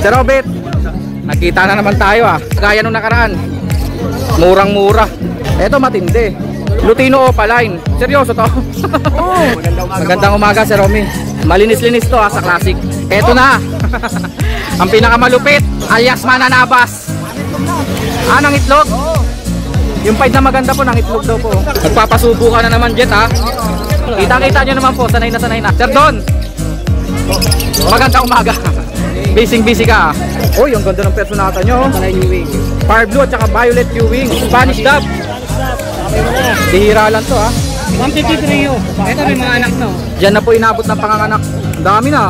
Sir Robert, nakita na naman tayo gaya nung nakaraan. Murang-mura. Eto matindi. Lutino Opaline. Seryoso to. Magandang umaga Sir Romy. Malinis-linis to sa classic. Eto na. Ang pinakamalupit, alias mananabas. Ng itlog. Yung pied na maganda po ng itlog daw po. Nagpapasubo ka na naman Jet Kitang-kita nyo naman po, sanay na. Sir Don, magandang umaga. Busy ka Oh, yung ganda ng personata nyo. Fire blue at saka violet Ewing. Spanish dub. Bihira lang to 153 yun. Ito may mga anak na Diyan na po inabot ng panganganak. Ang dami na.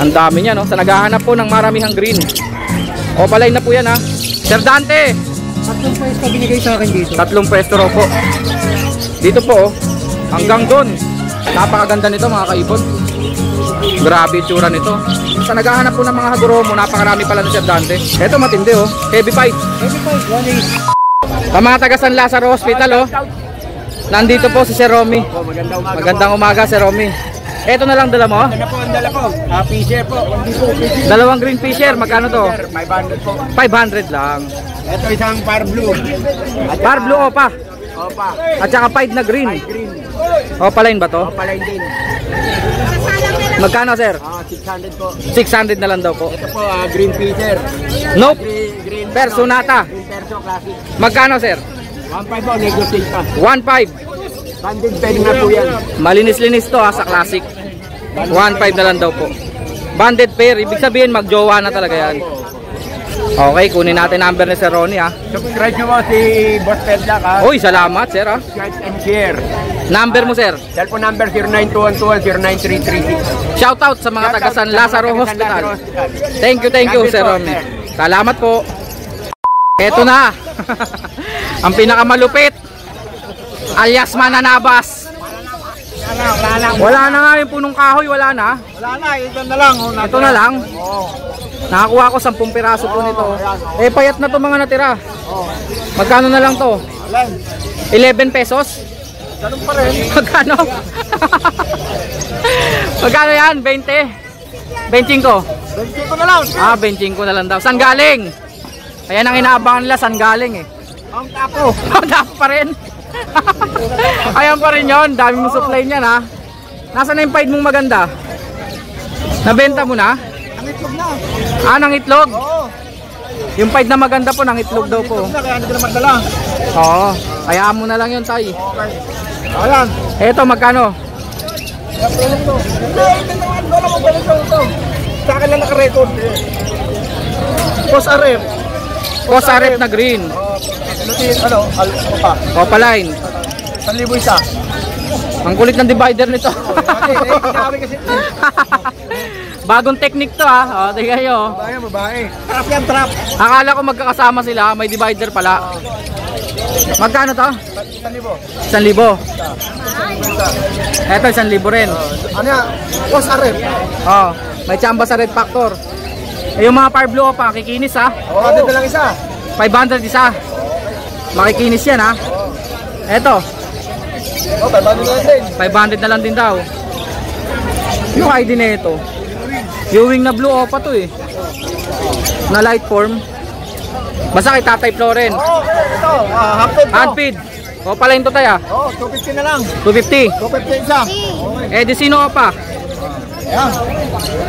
Ang dami niya Sa naghahanap po ng maramihang green. Opaline na po yan Sir Dante, 3 pwesto binigay sa akin dito. 3 pwesto raw po. Dito po hanggang doon. Napakaganda nito mga kaibon. Grabe yung tsura nito. Sa naghahanap po ng mga haguro mo, napakarami pala ni Sir Dante. Ito matindi Heavy fight. 1 Sa mga taga San Lazaro Hospital nandito po si Sir Romy. Magandang umaga Sir Romy. Ito na lang dala mo? Dala po. Fisher po. Dalawang green fisher, magkano to? 500 po. 500 lang. Ito isang fire blue. Fire blue Opa. Opa. At saka pied na green. Green. Opaline ba to? Opaline din. Magkano sir? 600 po. 600 na lang daw po. Ito po green fisher. Nope. Green Personata. Green perso classic. Magkano sir? 1.5 po, negotiate pa. 1.5. Banded pen na po yan. Malinis-linis to sa classic. 1.5 na lang daw po. Banded pair, ibig sabihin magjowa na talaga yan. Okay, kunin natin number ni Sir Ronnie Subscribe nyo po si Boss Pedlac Uy, salamat sir Subscribe and share. Number mo sir? Cellphone number 0921-09336. Shoutout sa mga taga San Lazaro Hospital. Thank you Sir Ronnie. Salamat po. Eto na. Ang pinakamalupit, alias mananabas. Wala na nga yung punong kahoy, wala na. Wala na, ito na lang. Ito na lang. Nakakuha ko 10 piraso po nito. Payat na to mga natira. Magkano na lang to? 11 pesos? Ganun pa rin. Magkano? Magkano yan? 20? 25? 25 na lang. 25 na lang daw. Saan galing? Ayan ang inaabangan nila, saan galing Ang tapo. Ang tapo pa rin. Ayan pa rin yun. Dami mong supply niyan Nasaan na yung pied mong maganda? Nabenta mo na? Ang itlog na. Nang itlog? Oo. Yung pied na maganda po, nang itlog daw po. Kaya hindi ko na magdala. Oo. Hayaan mo na lang yun, tay. Okay. Ayan. Eto, magkano? Sa akin lang naka-record. Post Arep. Post Arep na green. Opaline. 1,000 isa. Ang kulit ng divider nito. Bagong technique to tingnan nyo. Babae. Trap yan, trap. Akala ko magkakasama sila, may divider pala. Magkano to? 1,000. 1,000. Eto 1,000 rin. Ano yan? Post Arep. May chamba sa Red Factor. Yung mga Fire Blue pa, kikinis Ano lang isa? 500 isa. Makikinis yan Eto. 500 na lang din. 500 na lang din daw. Yung ID na ito. Ewing na blue Opa to na light form. Basta kay Tatay Floren. Ito. Half-feed. Opaline to tayo. 250 na lang. 250. 250 isa. Disino Opa. Ayan.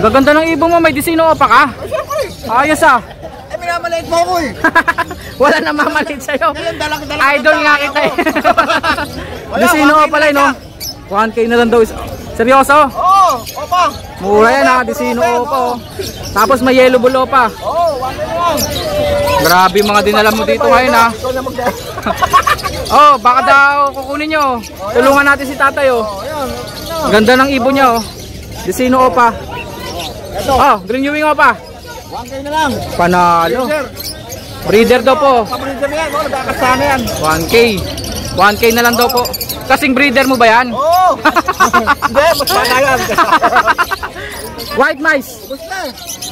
Gaganda ng ibon mo, may Disino Opa ka? Ayos Minamaliit mo ako Wala na mamalit sa'yo. Dalang Idol nga kita Disino Opa lang 1K na lang daw. Seryoso? Opa. Mura yan Disino Opa Tapos may yellow bull Opa. 1K na lang. Grabe mga dinala mo dito ngayon baka daw kukunin nyo. Tulungan natin si tatay Ganda ng ibon niya Disino Opa. Green Ewing Opa. 1K na lang. Panalo. Breeder daw po. Breeder na yan. Nagkakasana yan. 1K. 1K na lang daw po. Kasing breeder mo ba yan? Hindi, masana yan. White mice. Basta.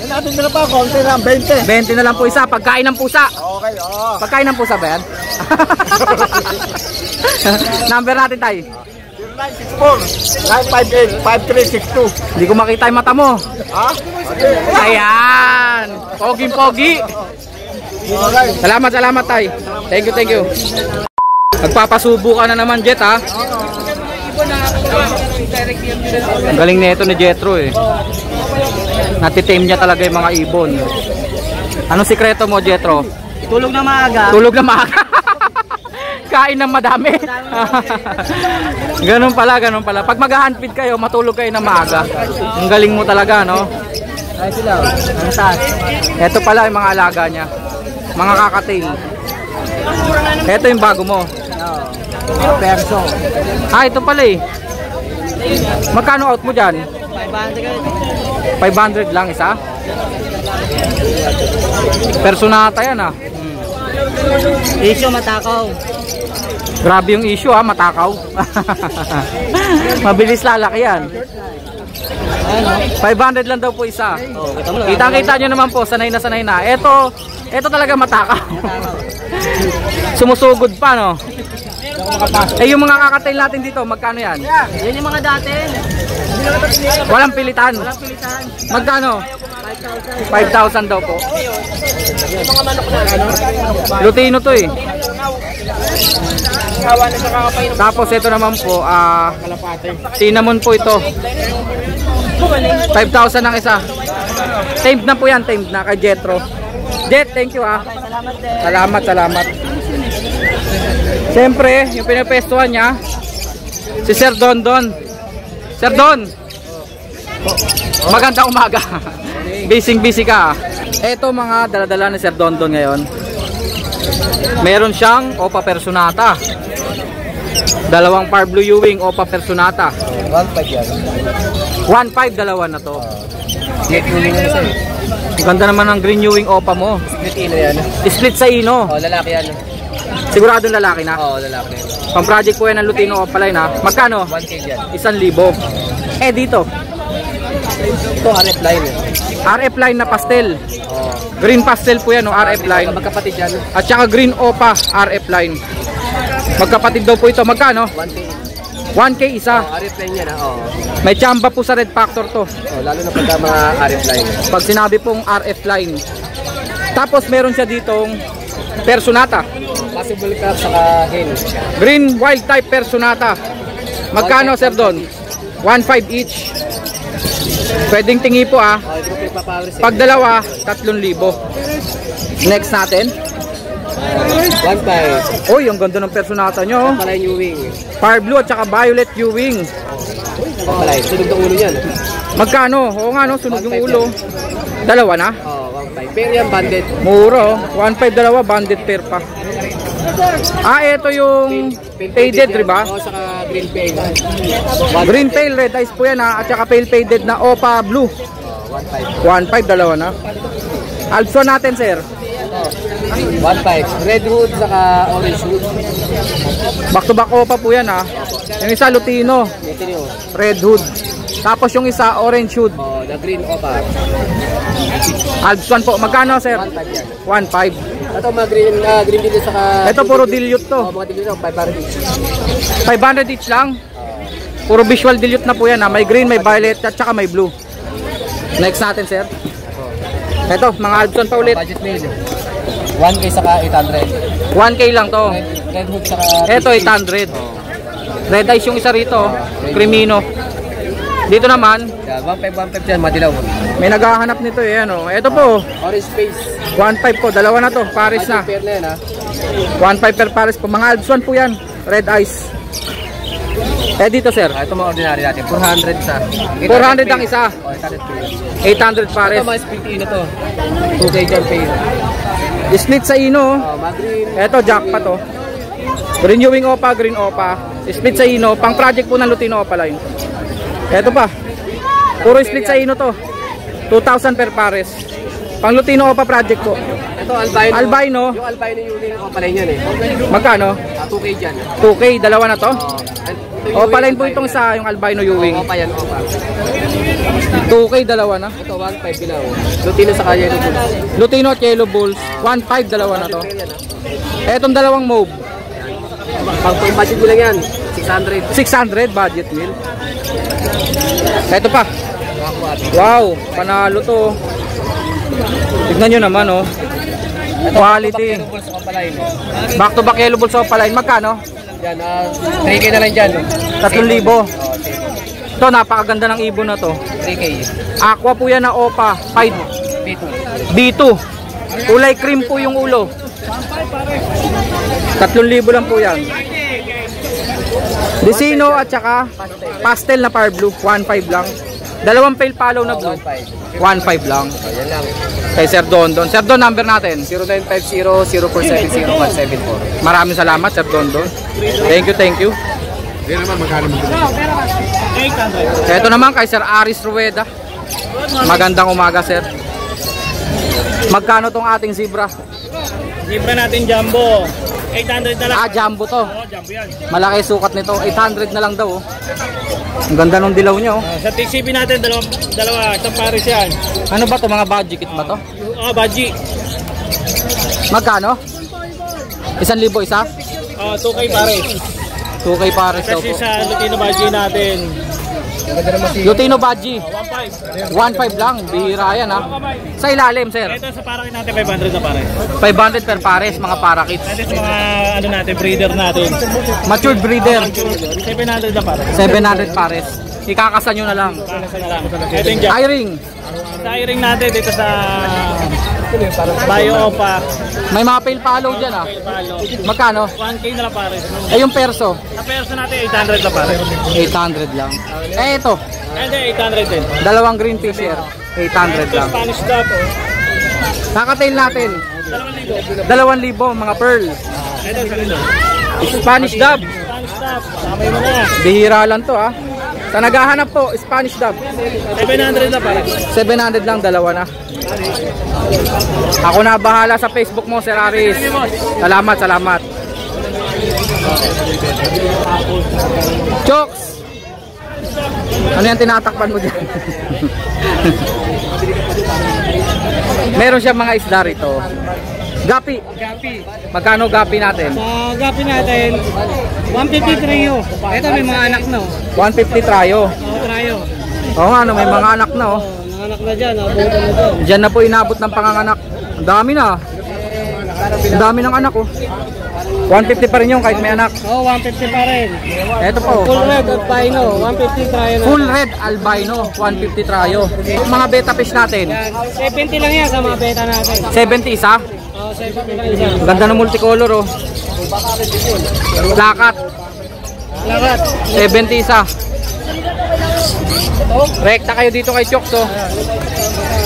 Yan natin na pa. Konti lang. 20. 20 na lang po isa. Pagkain ng pusa. Okay. Pagkain ng pusa ba yan? Number natin tayo. 0964-958-5362. Hindi ko makita yung mata mo. Ha? Ayan. Poging-pogi. Salamat, salamat tay. Thank you. Nagpapasubo ka na naman, Jet, ha? Ang galing nito ni Jetro, eh. Natitame niya talaga yung mga ibon. Anong sikreto mo, Jetro? Tulog na maaga. Tulog na maaga. Kain ng madami. Ganun pala. Pag mag-handfeed kayo, matulog kayo ng maaga. Ang galing mo talaga, no? Ay sila. Ang taas. Ito pala yung mga alaga niya. Mga kakatail. Ito yung bago mo. Mga perso. Ito pala eh. Magkano out mo dyan? 500 lang isa? Personata yan, ah. Issue matakaw. Grabe yung issue, ha, matakaw. Mabilis lalaki yan. 500 lang daw po isa. Kita-kita nyo naman po, sanay na. Ito talaga matakaw. Sumusugod pa, no? Yung mga kakatail natin dito, magkano yan? Yan yung mga dati. Walang pilitan. Magkano? 5,000 daw po. Lutino to eh. Tapos ito naman po, cinnamon po ito. 5,000 ang isa. Tamed na po yan, tamed na kay Jetro. Jet, thank you, ha. Salamat. Siyempre, yung pinapestuhan niya, si Sir Dondon. Sir Don, magandang umaga. Busy ka. Ito mga daladala ni Sir Dondon ngayon. Meron siyang Opa Personata. Dalawang Par Blue Ewing Opa Personata. 1.5 yan. 1.5 dalawa na to. Jet Ewing na siya. Ganda naman ng Green Ewing Opa mo. Split ino yan. Split sa ino. Lalaki yan. Siguradong lalaki na. Lalaki. Pang project po yan ng Lutino Opa line, ha. Magkano? 1K yan. 1,000. Dito. Ito RF line. RF line na pastel. Green pastel po yan, no? RF line. Magkapatid yan. At saka Green Opa RF line. Magkapatid daw po ito. Magkano? 1K. 1K isa. RF line yan. May chamba po sa Red Factor to. Lalo na pagka mga RF line. Pag sinabi pong RF line. Tapos meron siya ditong Personata. Possible crab saka hen. Green wild type Personata. Magkano, Sir Don? 1.5 each. Pwedeng tingi po, ah. Pag dalawa, 3,000. Next natin. 1.5. Uy, ang ganda ng Personata nyo. Palay Ewing. Fire blue at saka violet Ewing. Palay. Sunog ng ulo yan. Magkano? Oo nga, no? Sunog yung ulo. Dalawa na? 1.5. Pero yan banded. Muro. 1.5 dalawa, banded pair pa. Ito yung faded, diba? Saka green pale. Green pale, red eyes po yan, ha? At saka pale faded na Opa blue. 1.5. 1.5 dalawa na. Alpson natin, sir. 1.5. Red hood saka orange hood. Back to back Opa po yan, ha? Yung isa Lutino, Ito nyo. red hood. Tapos yung isa orange hood. The green opa. Alpson po. Magkano, sir? 1.5 yan. 1.5. Ito mga green dito saka... Ito puro dilute to. Mga dilute 500 each. 500 each lang. Puro visual dilute na po yan, ha? May green, may violet at saka may blue. Next natin, sir. Ito, mga Alpson pa ulit. Budget mail. 1K saka 800. 1K lang to. Red hood saka... Ito 800. Red eyes yung isa rito, Crimino. Dito naman, 1.5 yan, madilaw. may naghahanap nito eh, ano. Ito po, Orange face. 1.5 po, dalawa na to, Paris na. Pair na yan, ha? 1.5 per Paris po. Mga Alpson po yan, red eyes. Dito, sir. Ito mga ordinary natin, 400 sa. 400 ang isa. 800 Paris. Ito mga split ino to. 2K dyan pair. Split sa ino. Mga green. Ito, jackpot to. Green Ewing Opa, Green Opa. Split sa ino, pang project po ng Lutino Opa line. Ito pa. Puro split sa ino to. 2,000 per Pares. Pang Lutino Opa project po. Ito albino. Albino. Yung albino yung Opa line yan eh. Magkano? 2K dyan. 2K, dalawa na to. Opa line po itong sa yung albino Ewing. Opa yan, Opa. 2K, dalawa na. Ito 1.5 bilaw. Lutino sa kaya ito. Lutino at Yellow Bulls. 1.5, dalawa na to. Etong dalawang mauve. Pang budget mo lang yan. 600. 600 budget meal. Ito pa. Wow, panalo to. Tignan nyo naman, oh. Quality. Back to back yellow balls opaline. Magkano? Yan, 3K na lang dyan. 3,000. Ito, napakaganda ng ibon na to. 3K. Aqua po yan na Opa. 5. B2. B2. Kulay cream po yung ulo. 3,000 lang po yan. Desino at saka pastel na par blue. 1,500 lang. Dalawang pale follow na blue. 1,500 lang. Yan lang. Kay Sir Don Don. Sir Don, number natin. 0950-0470-174. Maraming salamat, Sir Don Don. Thank you, thank you. Ito naman kay Sir Aris Rueda. Magandang umaga, Sir. Magkano tong ating zebra? Zebra natin jumbo. 800 na lang. Ah, jumbo to. Oo, jumbo yan. Malaki sukat nito. 800 na lang daw. Oh. Ang ganda ng dilaw niya. Oh. Sa TCB natin, dalawa, isang pares yan. Ano ba to? Mga budget kit ba to? Baji. Magkano? 1,000 isa? 2K pares. 2K pares daw Kasi po. sa Lutino Baji natin, Lutino Badji. 1.5. 1,500 lang. Bihira yan, ha. Sa ilalim, sir. Ito sa parakit natin, 500 na pares. 500 per pares, mga parakits. Natin sa mga ano natin, breeder natin. Matured breeder. 700 na pares. 700 pares. Ikakasan nyo na lang. Kakasan na lang. Ito yung jumbo. I-ring. Sa i-ring natin dito sa Bio Opa. May mga pale follow dyan, ha. Palo. Magkano? 1K na lang pares. Eh, yung perso. Sa perso natin, 800 na pares. 800 lang. Eh, ito. Hindi, 800 din. Dalawang green fisher. 800 Ito lang. Spanish dot. Kakatail natin. 2,000. 2,000 mga pearl. Ito sa lilo. Spanish dub. Spanish dot. Kamay mo na. Bihira lang to, ha. Sa naghahanap po, Spanish dub. 700 na pares. 700 lang, dalawa na. Ako na bahala sa Facebook mo, Sir Aris. Salamat, salamat. Chokes! Ano yan tinatakpan mo dyan? Meron siya mga isda rito. Gapi. Gapi. Magkano gapi natin? Sa gapi natin, 150 trio. Ito may mga anak na. 150 tryo. Trio. Oo nga, no, may mga anak na, oh. Mga anak na dyan. Buto na dyan. Diyan na po inabot ng panganganak. Ang dami na. Ang dami ng anak, oh. 150 pa rin yung kahit may anak. 150 pa rin. Eto po. Full red albino, 150 trio na. Full red albino, 150 tryo. Mga beta fish natin. Yan. 70 lang yan sa mga beta natin. 70 isa. 70 lang isa. Ang ganda ng multicolor, oh. Lakat, Lakat. 70 isa. Rekta kayo dito kay Choks, oh.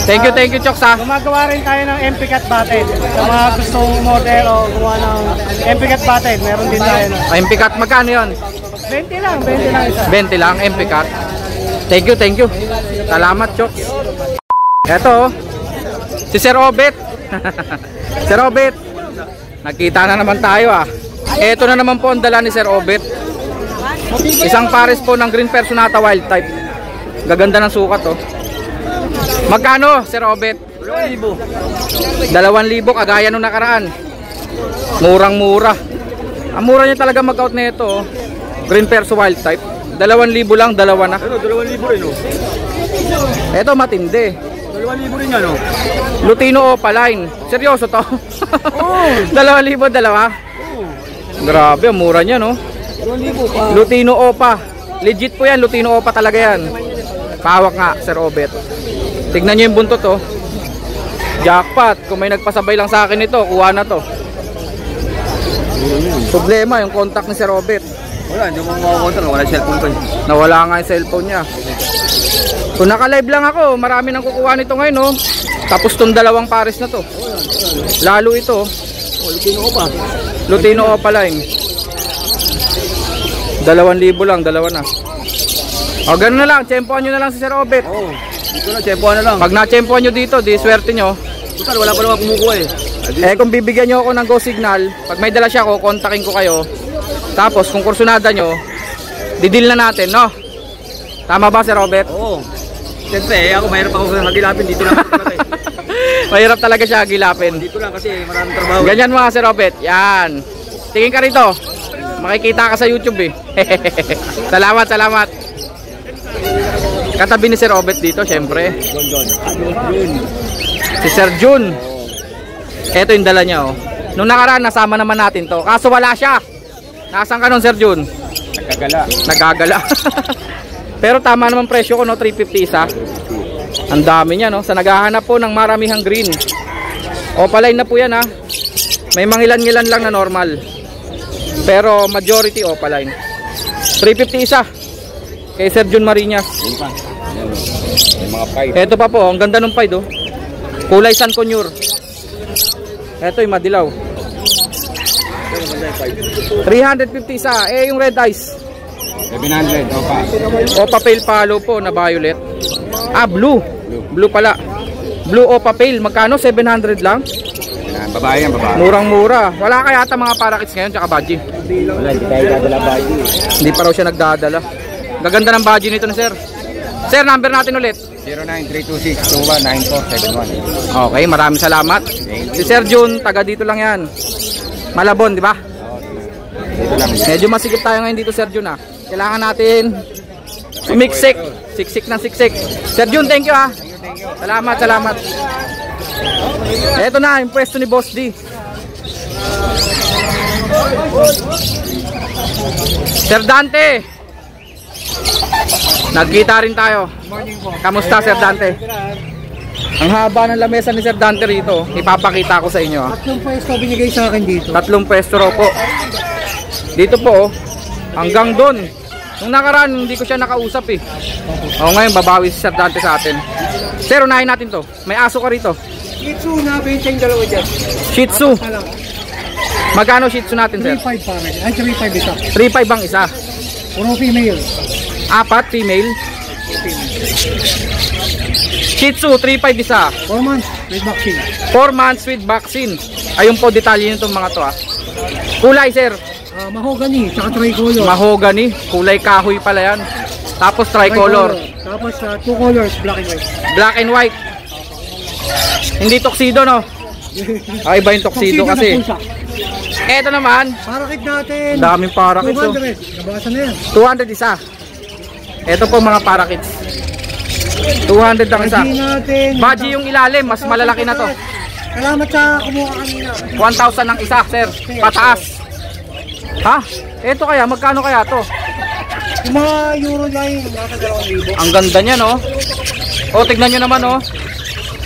Thank you, Choks, ha. Gumagawa rin tayo ng MP-Cut button. Sa mga gustong model o gumawa ng MP-Cut button, meron din tayo. MP cut, magkano yun? 20 lang isa. 20 lang, MP cut. Thank you. Salamat, Choks. Eto, oh. Si Sir Obet. Sir Obet. Nagkita na naman tayo, ah. Eto na naman po ang dala ni Sir Obet. Isang pares po ng green personata wild type. Gaganda ng sukat, oh. Magkano, Sir Obet? 2,000. 2,000 kagaya nung nakaraan. Murang-mura. Ang mura niya talaga mag-out na ito, oh. Green perso wild type. 2,000 lang, dalawa na. Ano, 2,000 rin o? Ito matindi. 2,000 rin ano? Lutino Opaline. Seryoso to? 2,000 dalawa? Grabe, ang mura niya, no? 2,000 pa. Lutino Opa. Legit po yan, Lutino Opa talaga yan. Pawak nga, Sir Obet. Tignan nyo yung buntot, oh. Jackpot. Kung may nagpasabay lang sa akin ito, kuha na to. Problema, yung contact ni Sir Obet. Wala, hindi mo makakontra. Wala cellphone ko. Nawala nga yung cellphone niya. Kung naka-live lang ako, marami nang kukuha nito ngayon, oh. Tapos tong dalawang pares na to. Lalo ito, oh. Lutino ko pa. Lutino Opaline. 2,000 lang, dalawa na. O, gano'n na lang, tsempohan nyo na lang si Sir Obet. Oo. Dito na, tsempohan na lang. Pag na-tsempohan nyo dito, di swerte nyo. Total, wala pa naman kumukuha eh. Eh, kung bibigyan nyo ako ng go signal, pag may dala siya ako, kontakin ko kayo. Tapos, kung kursunada nyo, didil na natin, no? Tama ba, Sir Obet? Oo. Siyempre, ako mahirap ako sa hagilapin. Dito lang. Mahirap talaga siya agilapin. Dito lang kasi maraming trabaho. Ganyan mga Sir Obet, yan. Tingin ka rito. Makikita ka sa YouTube, eh. Salamat. Katabi ni Sir Obet dito, syempre. Si Sir Jun. Ito yung dala niya, oh. Nung nakaraan, nasama naman natin to. Kaso wala siya. Nasaan ka nun, Sir Jun? Nagagala. Pero tama naman presyo ko, no? 350 isa. Ang dami niya, no? Sa naghahanap po ng maramihang green. Opaline na po yan, ha. May mangilan-ngilan lang na normal. Pero majority opaline. 350 isa. Kay Sir Jun Marinas. May mga pipe. Ito pa po, ang ganda ng pied, oh. Kulay San Conure. Ito yung madilaw. 350 isa. Eh, yung red eyes. 700, opa. Opa pale palo po na violet. Ah, blue. Blue pala. Blue opa pale. Magkano? 700 lang? Babae yan, babae. Murang-mura. Wala kaya ata mga parakits ngayon tsaka badge. Wala, hindi tayo dadala baji. Hindi pa raw siya nagdadala. Gaganda ng badge nito na sir. Sir, number natin ulit. 0932621941. Okay, maraming salamat. Si Sir Jun, taga dito lang yan. Malabon, di ba? Dito lang. Medyo masikip tayo ngayon dito, Sir Jun, ha. Kailangan natin sumiksik. Siksik ng siksik. Sir Jun, thank you, ha. Salamat, salamat. Eto na, yung pwesto ni Boss D. Sir Dante. Nagkita rin tayo. Kamusta, Sir Dante? Ang haba ng lamesa ni Sir Dante rito. Ipapakita ko sa inyo, ha. Tatlong pwesto binigay sa akin dito. Tatlong pwesto raw po. Dito po, oh, hanggang doon. Nung nakaraan, hindi ko siya nakausap, eh. O, ngayon, babawi si Sir Dante sa atin. Sir, unahin natin to. May aso ka rito. Shih Tzu na, benta yung dalawa dyan. Shih Tzu. Magkano Shih Tzu natin, Sir? 3.5 pare. Ay, 3.5 isa. 3.5 ang isa. Puro female. 4 female. Shih Tzu, 3.5 isa. 4 months with vaccine. 4 months with vaccine. Ayun po, detalye nitong mga to, ha. Kulay, Sir. Mahogany, tsaka tricolor. Mahogany. Kulay kahoy pala yan. Tapos tricolor. Tapos 2 colors, black and white. Black and white. Hindi tuxedo, no? Ay, iba yung tuxedo kasi. Eto naman, Parakit natin. daming parakits, oh. 200. Nabawasan na yan. 200 isa. Eto po mga parakits. 200 ang isa. Hindi natin. Baji yung ilalim, mas malalaki na to. Salamat sa kumuha kanina. 1,000 ang isa, sir. Pataas. Ha? Eto kaya, magkano kaya to? Yung mga euro line, nasa 2,000. Ang ganda niya, no? O, tignan nyo naman, oh.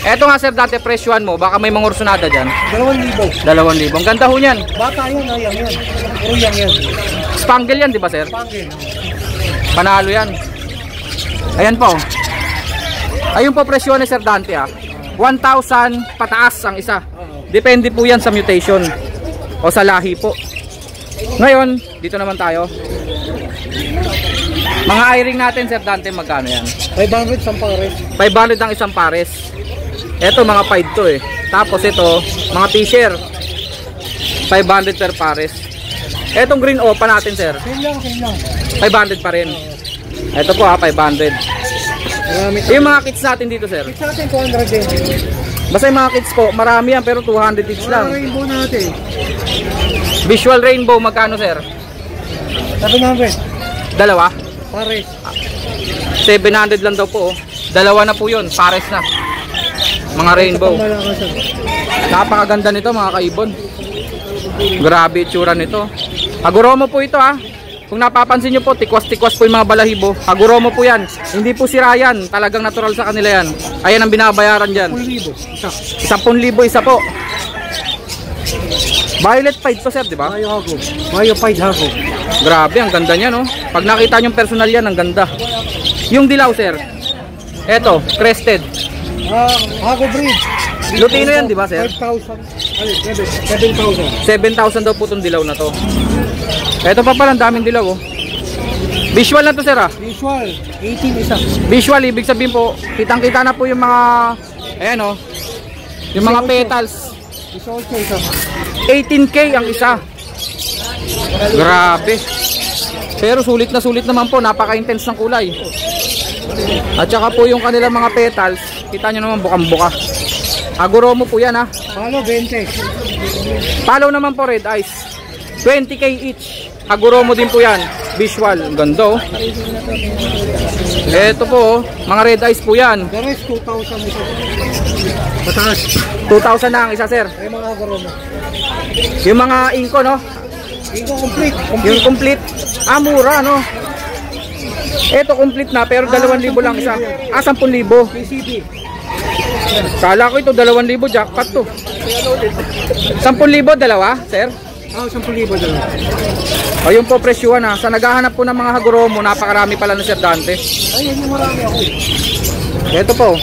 Eto nga, sir, dati presyuan mo. Baka may mga ursunada dyan. 2,000. 2,000. Ang ganda ho niyan. Bata yun, ayang yan. Puro yang yan. Spangle yan, di ba, sir? Pangil. Panalo yan. Ayan po. Ayun po presyo ni Sir Dante, ah. 1,000 pataas ang isa. Depende po yan sa mutation o sa lahi po. Ngayon, dito naman tayo. Mga eye-ring natin, Sir Dante, magkano yan? 500 isang pares. 500 ang isang pares. Ito mga 5 to, eh. Tapos ito, mga t-shirt. 500 per pares. Etong green opa natin, sir. Same lang. 500 pa rin. Ito po, 500. Marami. Yung mga kits natin dito, sir. Sa atin 200 din. Basta yung mga kits po, marami yan pero 200 each Mga lang. rainbow natin. Visual rainbow, magkano, sir? 700. Dalawa? Pares. 700 lang daw po, oh. Dalawa na po yun, pares na. Mga rainbow. Pangmalakasan. Napakaganda nito, mga kaibon. Grabe itsura nito. Haguromo po ito, ha. Kung napapansin nyo po, tikwas-tikwas po yung mga balahibo. Haguromo po yan. Hindi po sira yan. Talagang natural sa kanila yan. Ayan ang binabayaran dyan. 10,000. Isa. 10,000 isa po. Violet pied to, sir, di ba? Mayo hago. Mayo pied hago. Grabe, ang ganda niya, no? Pag nakita nyo personal yan, ang ganda. Yung dilaw, sir. Eto, crested. Hago breed. Lutino yan, di ba, sir? 5,000. Ano, 7,000. 7,000 daw po itong dilaw na to. Eto pa pala, ang daming dilaw, oh. Visual na to, sir, ah. Visual. 18 isa. Visual, ibig sabihin po, kitang-kita na po yung mga, ayan, oh. Yung mga petals. 18 isa. 18K ang isa. Grabe. Pero sulit na sulit naman po, napaka-intense ng kulay. At saka po yung kanilang mga petals, kita nyo naman bukang-buka. Haguromo po yan, ha. Palo 20. Palo naman po, red eyes. 20K each. Haguromo din po yan. Visual. Ang ganda, oh. Eto po, oh. Mga red eyes po yan. The rest 2,000 isa. Mataas. 2,000 na ang isa, sir. Ay mga agoromo. Yung mga inko, no? Inko complete. Yung complete. Ah, mura, no? Ito complete na, pero 2,000 lang isa. Ah, 10,000. PCB. Kala ko ito 2,000 jackpot to. 10,000 dalawa, sir? Oh, 10,000 dalawa. O yun po presyuhan ha. Sa naghahanap po ng mga Hagoromo, napakarami pala ng Sir Dante. Ay, yun yung marami ako. Ito po.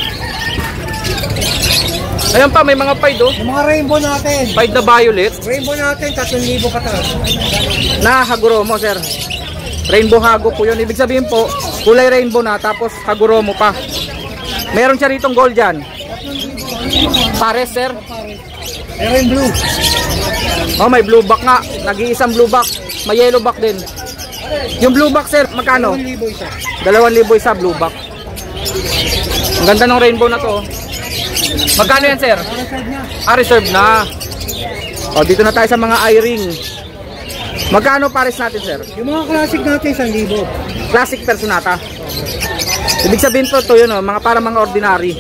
Ayan pa, may mga pied oh. Yung mga rainbow natin. Pied na violet. Rainbow natin, 3,000 kataas. Na Hagoromo, sir. Rainbow Hago po yun. Ibig sabihin po, kulay rainbow na, tapos Hagoromo pa. Meron siya ritong gold dyan. Pares, sir. Meron blue. Oh, may blue back nga. Nag-iisang blue back. May yellow back din. Yung blue back, sir, magkano? 2,000 isa. 2,000 isa blue back. Ang ganda ng rainbow na to. Magkano yan, sir? Reserve niya. Ah, reserve na. O, dito na tayo sa mga eye-ring. Magkano pares natin, sir? Yung mga classic natin, 1,000. Classic Personata. Ibig sabihin po ito yun, mga para mga ordinary.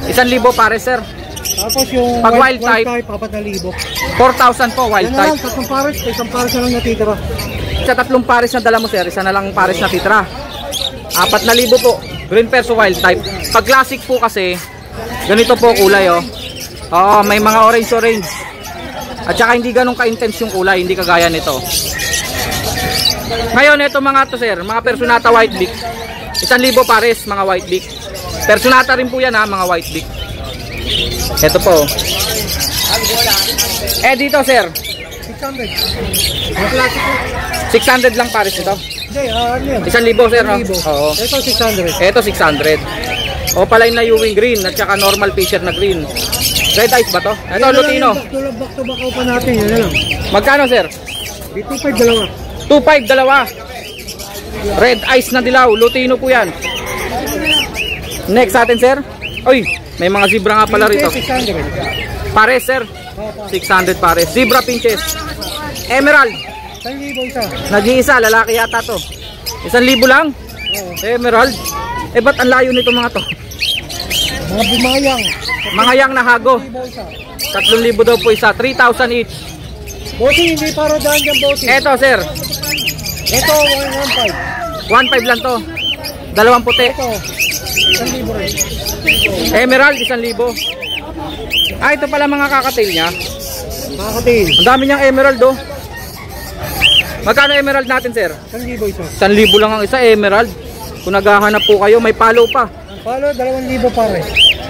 1,000 pares, sir. Tapos yung Pag wild type, 4,000. 4,000 po wild Yan na lang, type. 3 pares. Isang pares na lang natitira. Sa 3 pares na dala mo, sir, isa na lang pares na titra. 4,000 po. Green Perso wild type. Pag classic po kasi, ganito po kulay, oh. Oo, may mga orange-orange. At saka hindi ganun ka-intense yung kulay, hindi kagaya nito. Ngayon, ito mga to, sir, mga Personata white beak. 1,000 pares, mga white beak. Personata rin po yan, ha, mga white beak. Ito po. Eh, dito, sir, 600. Yung classic ko. 600 lang pares ito. Hindi, ano yun? 1,000, sir, no? 1,000. Oo. Ito 600. Ito 600. O pala yung na Ewing green at saka normal Fisher na green. Red eyes ba to? Ito Lutino. Tulad back to back pa natin, yun na lang. Magkano, sir? 2,500 dalawa. 2,500 dalawa. Red eyes na dilaw, Lutino po yan. Next atin, sir. Uy, may mga zebra nga pala rito. 600. Pares, sir. 600 pares. Zebra pinches. Emerald. 1,000 isa. Nag-iisa, lalaki yata to. 1,000 lang. Oo. Emerald. Eh, ba't ang layo nito mga to? Mga bumayang. Mga yang na hago. 1,000 isa. 3,000 daw po isa. 3,000 each. Bossing, hindi para daan dyan, bossing. Eto, sir. Ito, 1,1500. 1,500 lang to. Dalawang puti. Ito, 1,000 rin. Emerald, 1,000. Ah, ito pala mga kakatail niya. Makakatiin. Ang dami niyang emerald, oh. Magkano emerald natin, sir? 1,000 isa. 1,000 lang ang isa, emerald. Kung naghahanap po kayo, may palo pa. Palo, 2,000 pare.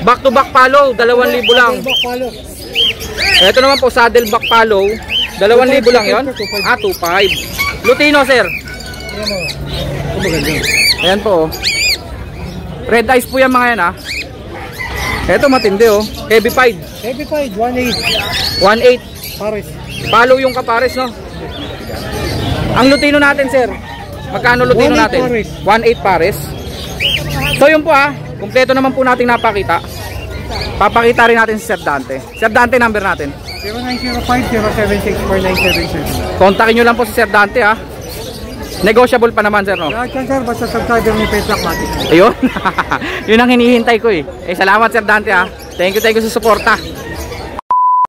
Back to back palo, 2,000 lang. Palo. Ito naman po, saddle back palo, 2,000 lang yon. Ah, 2,500. Lutino, sir. Ayan mo. Ito maganda. Ayan po, oh. Red eyes po yan mga yan, ah. Ito matindi, oh. Heavy pied. Heavy fight, 1,800. 1,800. Pares. Palo yung kapares, no? Ang Lutino natin, sir. Magkano Lutino 1,800 natin? pares. 1,800 pares. So yun po, ah. Kumpleto naman po natin napakita. Papakita rin natin si Sir Dante. Sir Dante, number natin. 0905-076-4977. Kontakin nyo lang po si Sir Dante, ah. Negotiable pa naman, sir, no? Lahat yan, sir. Basta subscriber ni Peslac Matic. Ayun. Yun ang hinihintay ko, eh. Salamat, Sir Dante, ah. Thank you sa suporta.